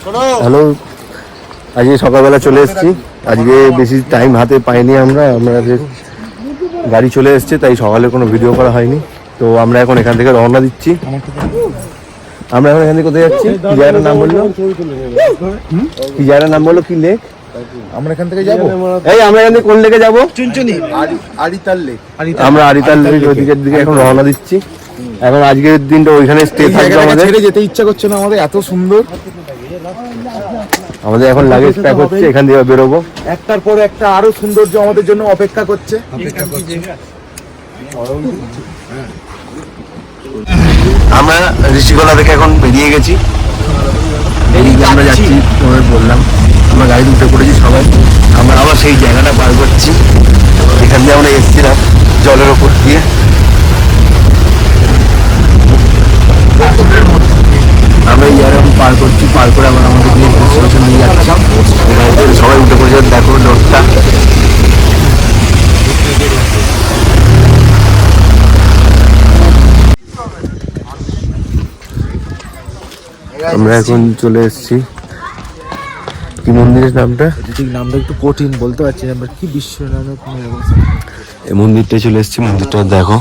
Hello, আজকে সকালবেলা চলে এসেছি। আজকে বেশি টাইম হাতে পাইনি, আমাদের গাড়ি চলে এসছে, তাই সকালে কোনো ভিডিও করা হয়নি। তো আমরা এখন এখান থেকে রওনা দিচ্ছি। আমরা এখন এখান থেকে কোথায় যাচ্ছি? কি জায়গাটার নাম বললো? কি জায়গাটার নাম বললো? কি লেক? আমরা এখান থেকে যাবো। আমরা এখান থেকে কোন লেকে যাবো? চুনচুনি, আরিতাল লেক। আমরা আরিতাল লেকের ওদিকের দিকে এখন রওনা দিচ্ছি। এখন আজকের দিনটা ওইখানে স্টে থাকবে। আমাদের ছেড়ে যেতে ইচ্ছা করছে না, আমাদের এত সুন্দর। আমাদের এখন লাগেজ প্যাক হচ্ছে, এখান থেকে বেরোবো। একটার পর একটা আরো সৌন্দর্য আমাদের জন্য অপেক্ষা করছে। আমরা ঋষিকলা থেকে এখন বেরিয়ে গেছি। আমরা যাচ্ছি, তোমাদের বললাম আমরা গাড়ি উঠে পড়েছি সবাই। আমরা আবার সেই জায়গাটা পার করছি এখান দিয়ে আমরা এসেছিলাম, জলের ওপর দিয়ে। আমরা এই জায়গা পার করছি, পার করে আমরা আমাদের ডেস্টিনেশন নিয়ে যাচ্ছি। এখানে সবাই উঠে পড়েছে, দেখো লোকটা। আমরা এখন চলে এসেছি। কি মন্দিরের নামটা? নামটা একটু কঠিন, বলতে পারছি না। আমরা কি বিশ্বনাথ, এই মন্দিরটা চলে এসেছি। মন্দিরটা দেখো,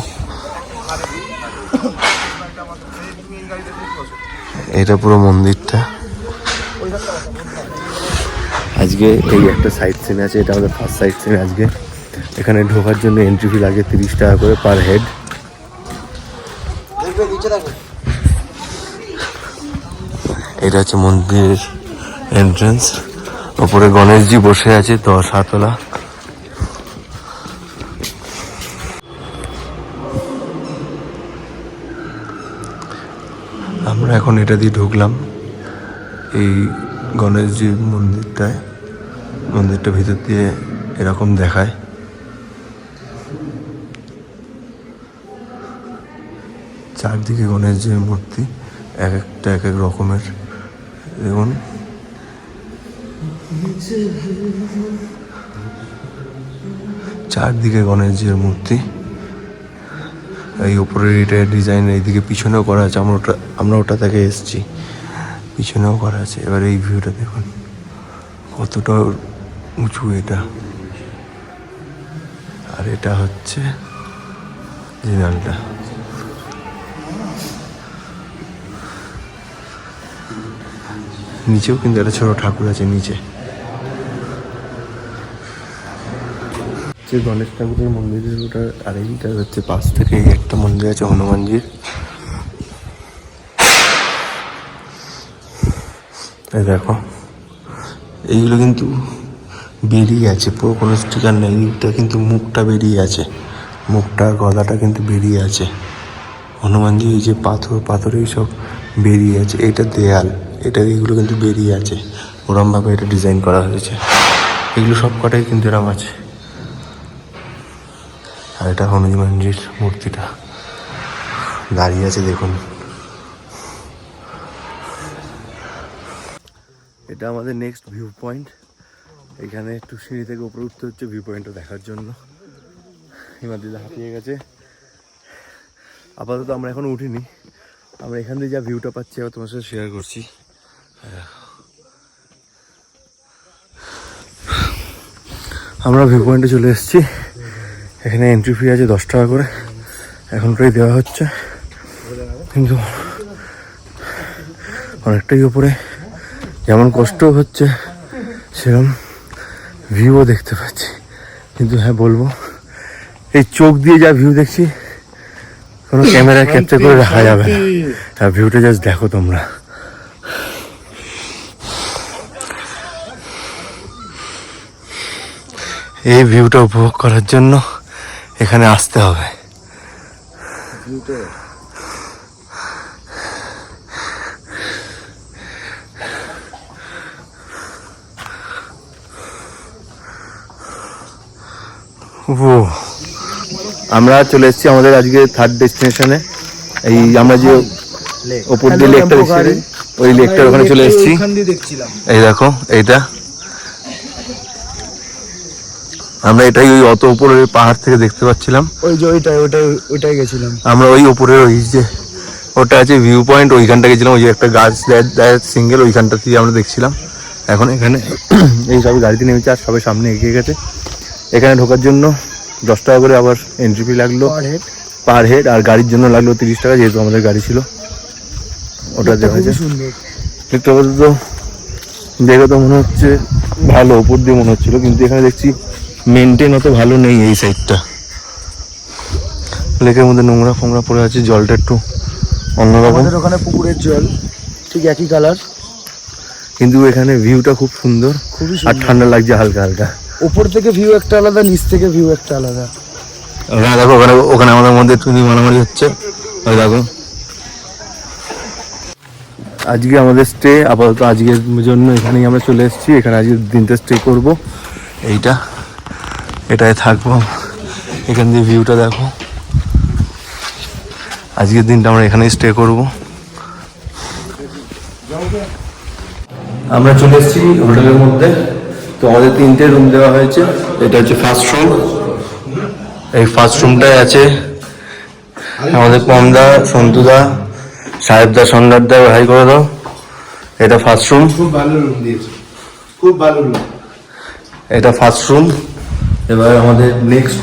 এটা পুরো মন্দিরটা। আজকে এই একটা সাইড সিন আছে, এটা আমাদের ফার্স্ট সাইড সিন আজকে। এখানে ঢোকার জন্য এন্ট্রি ফি লাগে 30 টাকা করে পার হেড। এটা হচ্ছে মন্দিরের এন্ট্রান্স। ওপরে গণেশজি বসে আছে 10 হাতলা। আমরা এখন এটা দিয়ে ঢুকলাম এই গণেশজির মন্দিরটায়। মন্দিরটা ভিতর দিয়ে এরকম দেখায়। চারদিকে গণেশজির মূর্তি, এক একটা এক এক রকমের। দেখুন, চারদিকে গণেশজির মূর্তি। এই উপরের এটা ডিজাইন, এইদিকে পিছনেও করা আছে। আমরা ওটা থেকে এসেছি, পিছনেও করা আছে। এবার এই ভিউটা দেখুন কতটা উঁচু এটা। আর এটা হচ্ছে জিনালটা। নিচেও কিন্তু একটা ছোট ঠাকুর আছে নিচে। গণেশ ঠাকুরের মন্দিরের ওটা, আর এইটা হচ্ছে পাশ থেকে একটা মন্দির আছে হনুমানজির। এই দেখো, এইগুলো কিন্তু বেরিয়ে আছে, পুরো কোনো স্টিকার নেই। এইটা কিন্তু মুখটা বেরিয়ে আছে, মুখটা গলাটা কিন্তু বেরিয়ে আছে। হনুমানজি এই যে পাথর এইসব বেরিয়ে আছে। এটা দেয়াল, এইগুলো কিন্তু বেরিয়ে আছে। ওরমভাবে এটা ডিজাইন করা হয়েছে। এগুলো সব কটাই কিন্তু এরম আছে। আর এটা হনুমানজির মূর্তিটা দাঁড়িয়ে আছে, দেখুন। এটা আমাদের নেক্সট ভিউ পয়েন্ট। এখানে একটু সিঁড়ি থেকে উপরে উঠতে হচ্ছে ভিউ পয়েন্টটা দেখার জন্য। হিমাদ্রিদা হাঁপিয়ে গেছে। আপাতত আমরা এখন উঠিনি। আমরা এখান থেকে যা ভিউটা পাচ্ছি আবার তোমার সাথে শেয়ার করছি। আমরা ভিউ পয়েন্টে চলে এসেছি। এখানে এন্ট্রি ফি আছে 10 টাকা করে, এখন প্রায় দেওয়া হচ্ছে। কিন্তু অনেকটাই উপরে, যেমন কষ্ট হচ্ছে সেরকম ভিউও দেখতে পাচ্ছি। কিন্তু হ্যাঁ বলবো, এই চোখ দিয়ে যা ভিউ দেখছি কোনো ক্যামেরায় ক্যাপচার করে রাখা যাবে না। হ্যাঁ, ভিউটা জাস্ট দেখো তোমরা। এই ভিউটা উপভোগ করার জন্য এখানে আসতে হবে। আমরা চলে এসেছি আমাদের আজকে থার্ড ডেস্টিনেশনে। এই আমরা যে ওপর দিয়ে লেকটা দেখছি, ওই লেকটার ওখানে চলে এসেছি। এই দেখো, এইটা আমরা এটাই ওই অত উপরের পাহাড় থেকে দেখতে পাচ্ছিলাম। ওই যে ওইটাই গেছিলাম আমরা। ওই উপরের ওই যে ওটা আছে ভিউ পয়েন্ট, ওইখানটা গেছিলাম, ওই যে একটা গাছ দেয় সিঙ্গেল, ওইখানটা দিয়ে আমরা দেখছিলাম। এখন এখানে এই সব গাড়িতে নেমেছে আর সবাই সামনে এগিয়ে গেছে। এখানে ঢোকার জন্য 10 টাকা করে আবার এন্ট্রি ফি লাগলো পার হেড, আর গাড়ির জন্য লাগলো 30 টাকা, যেহেতু আমাদের গাড়ি ছিল। ওটা দেখা যায় একটু আপাতত দেখে তো মনে হচ্ছে ভালো, উপর দিয়ে মনে হচ্ছিল, কিন্তু এখানে দেখছি মেনটেন অত ভালো নেই এই সাইডটা। লেকের মধ্যে নোংরা ফোংরা পড়ে আছে, জলটা একটু অন্যরকম। আমাদের ওখানে পুকুরের জল ঠিক একই কালার, কিন্তু এখানে ভিউটা খুব সুন্দর, খুবই আর সুন্দর। ঠান্ডা লাগছে হালকা হালকা। উপর থেকে ভিউ একটা আলাদা, নিচ থেকে ভিউ একটা আলাদা। ওখানে দেখো, ওখানে ওখানে আমাদের মধ্যে একটু মারামারি হচ্ছে, ওই দেখো। আজকে আমাদের স্টে আপাতত আজকের জন্য এখানেই আমরা চলে এসেছি। এখানে আজকের দিনটা স্টে করব, এটাই থাকবো। এখান দিয়ে ভিউটা দেখো। আজকের দিনটা আমরা এখানেই স্টে করব। আমরা চলে এসেছি হোটেলের মধ্যে। তো আমাদের 3টে রুম দেওয়া হয়েছে। এটা হচ্ছে ফার্স্ট রুম। এই ফার্স্ট রুমটায় আছে আমাদের পমদা, সন্তুদা, সাহেবদা, সন্ন্যাদা, হাই করে দাও। এটা ফার্স্ট রুম, খুব ভালো রুম দিয়েছে, খুব ভালো রুম। এটা ফার্স্ট রুম। এবার আমাদের নেক্সট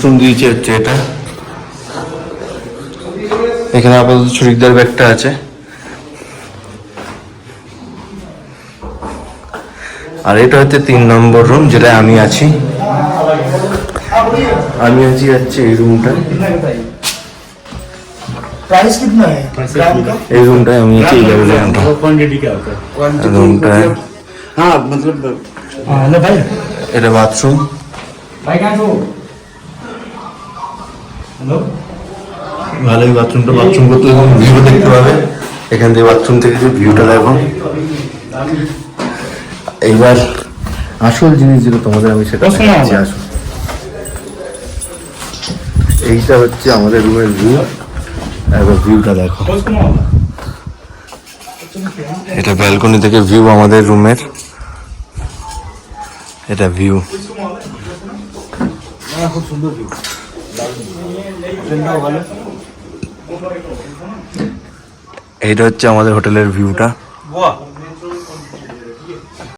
রুম দিয়েছে হচ্ছে এটা। এখানে আপাতত ছুরিকদার ব্যাগটা আছে। আর এটা হচ্ছে 3 নম্বর রুম, যেটা আমি আছি হচ্ছে এই রুমটা। प्राइस कितना है ग्राम का? এই রুমটায় আমি আছি, এই লেভেলে রুমটায়। हाँ मतलब हेलो भाई এটা বাথরুম। भाई कहाँ हो? हेलो ভালোই বাথরুম করতে ভিউ দেখতে পাবে। এখান থেকে বাথরুম থেকে যে ভিউটা দেখো। এইবার আসল জিনিস যেটা তোমাদের আমি সেটা দেখাচ্ছি। আসল এইটা হচ্ছে আমাদের রুমের ভিউ। একবার ভিউটা দেখো। এটা ব্যালকনি থেকে ভিউ আমাদের রুমের। এটা ভিউ। খুব সুন্দর ভিউ, ভালো। এইটা হচ্ছে আমাদের হোটেলের ভিউটা।